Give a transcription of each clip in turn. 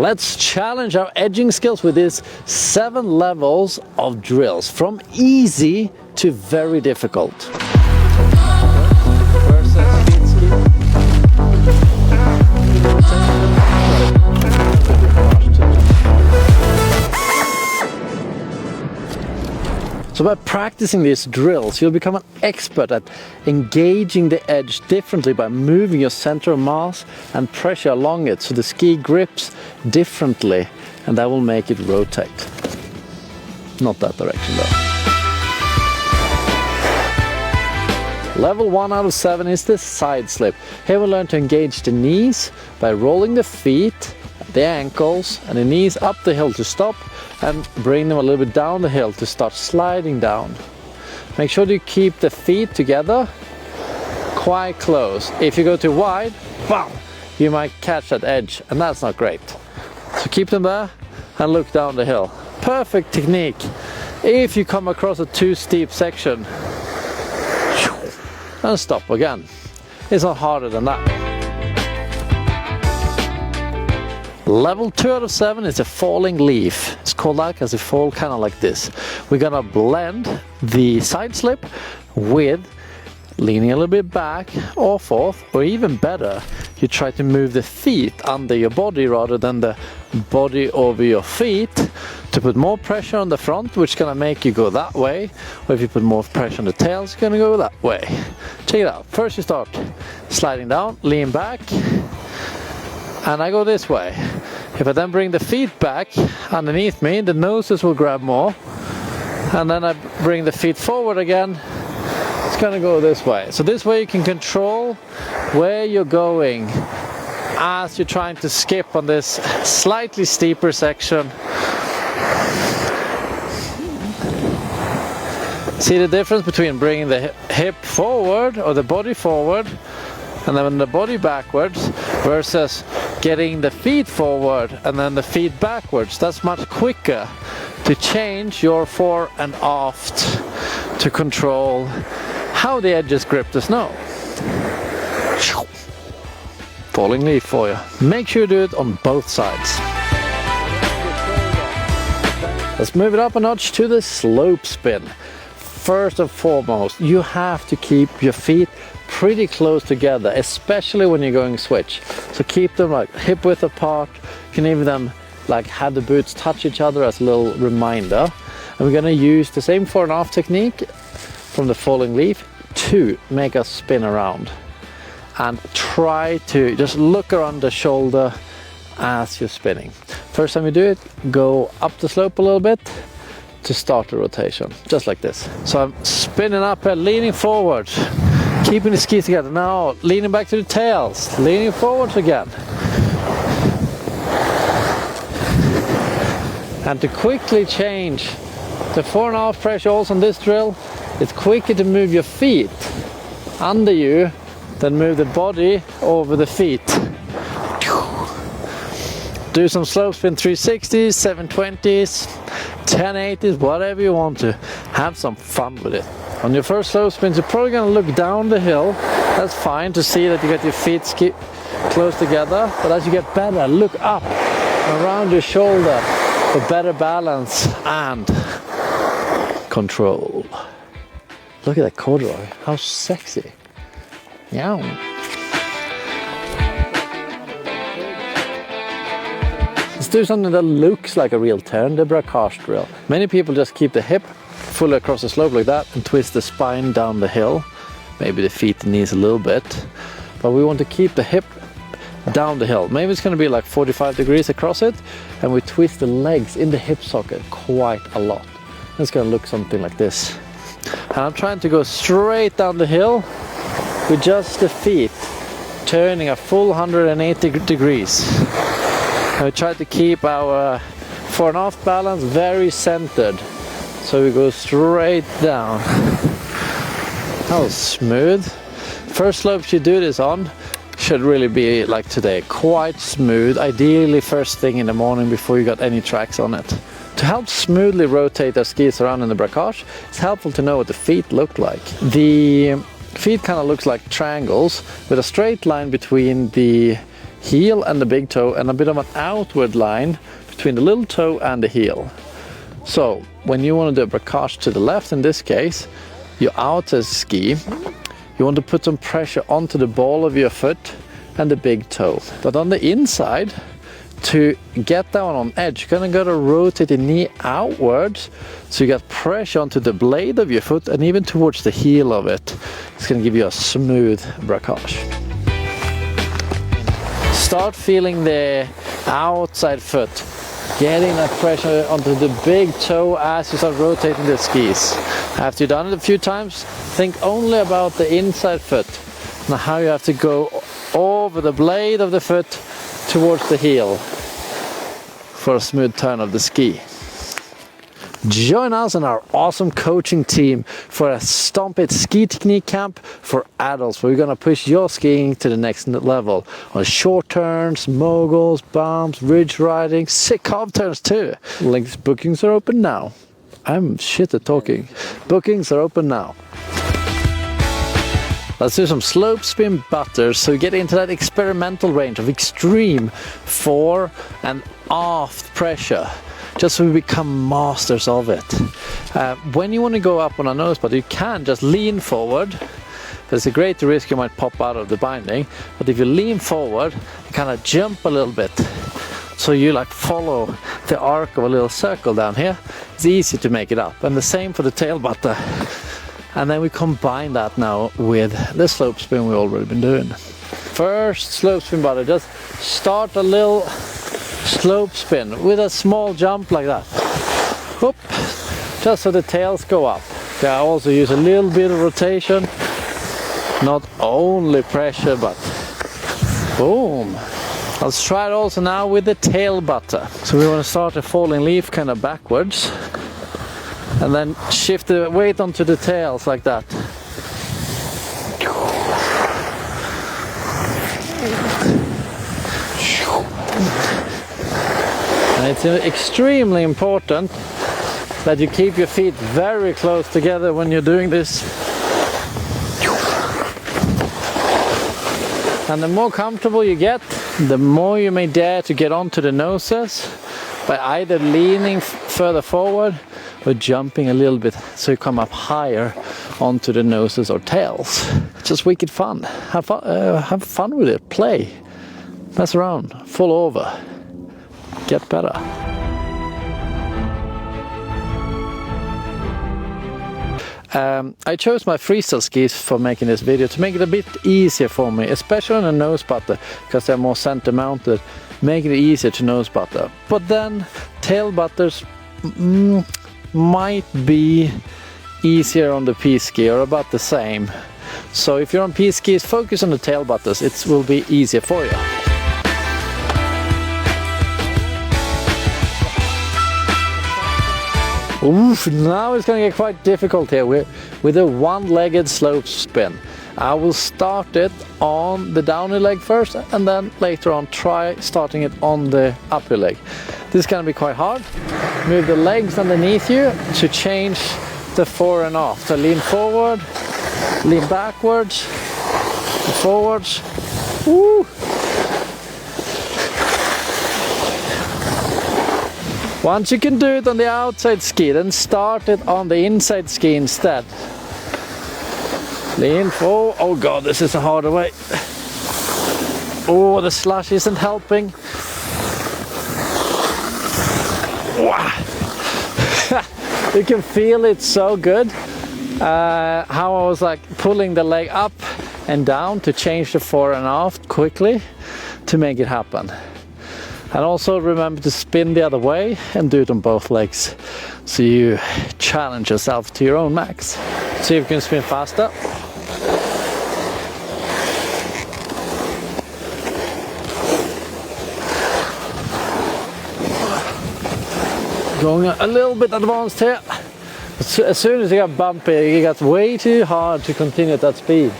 Let's challenge our edging skills with these 7 levels of drills, from easy to very difficult. So by practicing these drills, you'll become an expert at engaging the edge differently by moving your center of mass and pressure along it so the ski grips differently, and that will make it rotate. Not that direction though. Level 1 out of 7 is the side slip. Here we'll learn to engage the knees by rolling the feet, the ankles and the knees up the hill to stop, and bring them a little bit down the hill to start sliding down. Make sure you keep the feet together quite close. If you go too wide, bam, you might catch that edge, and that's not great. So keep them there and look down the hill. Perfect technique if you come across a too steep section. And stop again. It's not harder than that. Level 2 out of 7 is a falling leaf. It's called that because it falls kind of like this. We're gonna blend the side slip with leaning a little bit back or forth, or even better, you try to move the feet under your body rather than the body over your feet to put more pressure on the front, which is gonna make you go that way, or if you put more pressure on the tail, it's gonna go that way. Check it out. First you start sliding down, lean back, and I go this way. If I then bring the feet back underneath me, the noses will grab more, and then I bring the feet forward again, it's gonna go this way. So this way you can control where you're going as you're trying to skip on this slightly steeper section. See the difference between bringing the hip forward or the body forward and then the body backwards versus getting the feet forward and then the feet backwards. That's much quicker to change your fore and aft to control how the edges grip the snow. Falling leaf for you. Make sure you do it on both sides. Let's move it up a notch to the slope spin. First and foremost, you have to keep your feet pretty close together, especially when you're going switch. So keep them like hip width apart. You can even like have the boots touch each other as a little reminder. And we're gonna use the same fore and aft technique from the falling leaf to make us spin around. And try to just look around the shoulder as you're spinning. First time you do it, go up the slope a little bit to start the rotation, just like this. So I'm spinning up and leaning forward, keeping the skis together. Now leaning back to the tails, leaning forwards again. And to quickly change the fore and aft pressure also on this drill, it's quicker to move your feet under you than move the body over the feet. Do some slope spin 360s, 720s, 1080s, whatever you want to. Have some fun with it. On your first slope spins, you're probably going to look down the hill. That's fine to see that you get your feet close together. But as you get better, look up around your shoulder for better balance and control. Look at that corduroy. How sexy. Yeah. Let's do something that looks like a real turn, the braquage drill. Many people just keep the hip fully across the slope like that and twist the spine down the hill. Maybe the feet and knees a little bit. But we want to keep the hip down the hill. Maybe it's going to be like 45 degrees across it, and we twist the legs in the hip socket quite a lot. It's going to look something like this. And I'm trying to go straight down the hill with just the feet turning a full 180 degrees. And we try to keep our fore and aft balance very centered, so we go straight down. That was smooth. First slopes you do this on should really be like today, quite smooth, ideally first thing in the morning before you got any tracks on it. To help smoothly rotate our skis around in the braquage, it's helpful to know what the feet look like. The feet kind of looks like triangles with a straight line between the heel and the big toe, and a bit of an outward line between the little toe and the heel. So when you want to do a braquage to the left, in this case, you're out as ski, you want to put some pressure onto the ball of your foot and the big toe. But on the inside, to get down on edge, you're gonna gotta rotate the knee outwards, so you got pressure onto the blade of your foot and even towards the heel of it. It's gonna give you a smooth braquage. Start feeling the outside foot, getting that pressure onto the big toe as you start rotating the skis. After you've done it a few times, think only about the inside foot. Now how you have to go over the blade of the foot towards the heel for a smooth turn of the ski. Join us and our awesome coaching team for a Stomp It ski technique camp for adults, where we're gonna push your skiing to the next level on short turns, moguls, bumps, ridge riding, sick half turns too. Links bookings are open now. I'm shit at talking. Bookings are open now. Let's do some slope spin butters, so we get into that experimental range of extreme fore and aft pressure, just so we become masters of it. When you want to go up on a nose butter, you can just lean forward. There's a great risk you might pop out of the binding, but if you lean forward, you kind of jump a little bit. So you like follow the arc of a little circle down here. It's easy to make it up. And the same for the tail butter. And then we combine that now with the slope spin we've already been doing. First slope spin butter, just start a little slope spin with a small jump like that. Whoop, just so the tails go up. Okay, I also use a little bit of rotation, not only pressure, but boom. Let's try it also now with the tail butter. So we want to start a falling leaf kind of backwards, and then shift the weight onto the tails like that. And it's extremely important that you keep your feet very close together when you're doing this. And the more comfortable you get, the more you may dare to get onto the noses by either leaning further forward or jumping a little bit so you come up higher onto the noses or tails. Just wicked fun. Have fun with it. Play. Mess around. Fall over. Get better. I chose my freestyle skis for making this video to make it a bit easier for me, especially on a nose butter, because they're more center mounted, make it easier to nose butter. But then tail butters might be easier on the P-ski, or about the same. So if you're on P-skis, focus on the tail butters, it will be easier for you. Oof, now it's going to get quite difficult here with a one-legged slope spin. I will start it on the downy leg first, and then later on try starting it on the upper leg. This is going to be quite hard. Move the legs underneath you to change the fore and aft. So lean forward, lean backwards, forwards. Woo! Once you can do it on the outside ski, then start it on the inside ski instead. Lean forward. Oh god, this is a harder way. Oh, the slush isn't helping. Wow. You can feel it so good. How I was like pulling the leg up and down to change the fore and aft quickly to make it happen. And also remember to spin the other way and do it on both legs, so you challenge yourself to your own max. See if you can spin faster. Going a little bit advanced here. As soon as you got bumpy, it got way too hard to continue at that speed.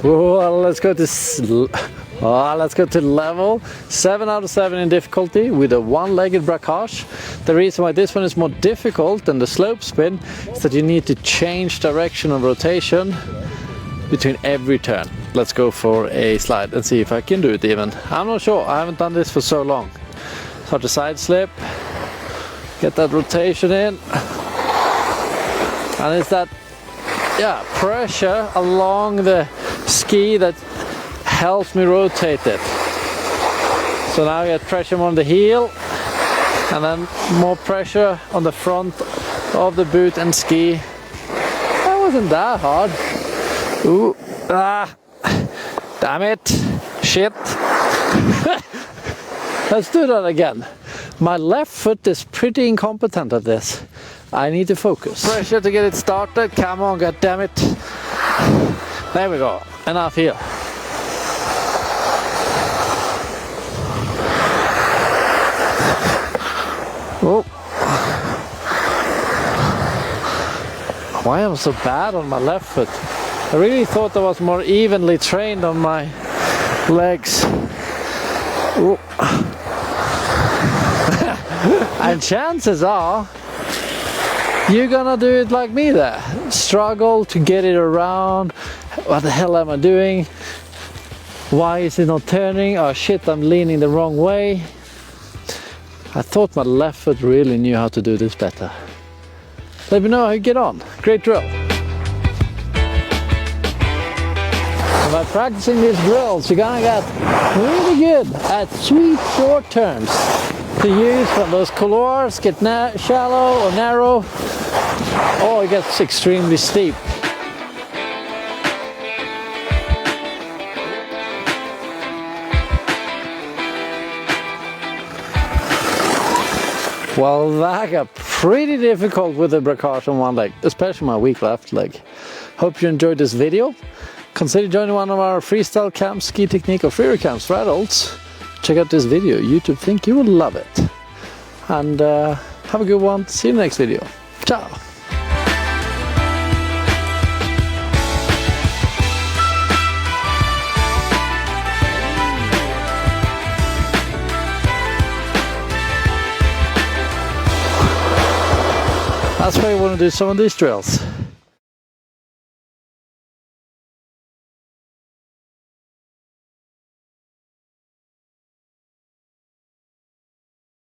Well, let's go to level 7 out of 7 in difficulty with a one-legged braquage. The reason why this one is more difficult than the slope spin is that you need to change direction of rotation between every turn. Let's go for a slide and see if I can do it even. I'm not sure, I haven't done this for so long. Start the side slip, get that rotation in, and it's that pressure along the ski that helps me rotate it. So now I get pressure on the heel and then more pressure on the front of the boot and ski. That wasn't that hard. Ooh, damn it, shit. Let's do that again. My left foot is pretty incompetent at this. I need to focus. Pressure to get it started. Come on, god damn it. There we go. Enough here. Oh. Why am I so bad on my left foot? I really thought I was more evenly trained on my legs. Oh. And chances are you're gonna do it like me there. Struggle to get it around. What the hell am I doing? Why is it not turning? Oh shit, I'm leaning the wrong way. I thought my left foot really knew how to do this better. Let me know how you get on. Great drill. And by practicing these drills, you're gonna get really good at sweet short turns to use when those couloirs get shallow or narrow, or it gets extremely steep. Well, that got pretty difficult with the braquage on one leg, especially my weak left leg. Hope you enjoyed this video. Consider joining one of our freestyle camps, ski technique or freeride camps for adults. Check out this video. YouTube think you will love it. And have a good one. See you in the next video. Ciao! That's why you want to do some of these drills.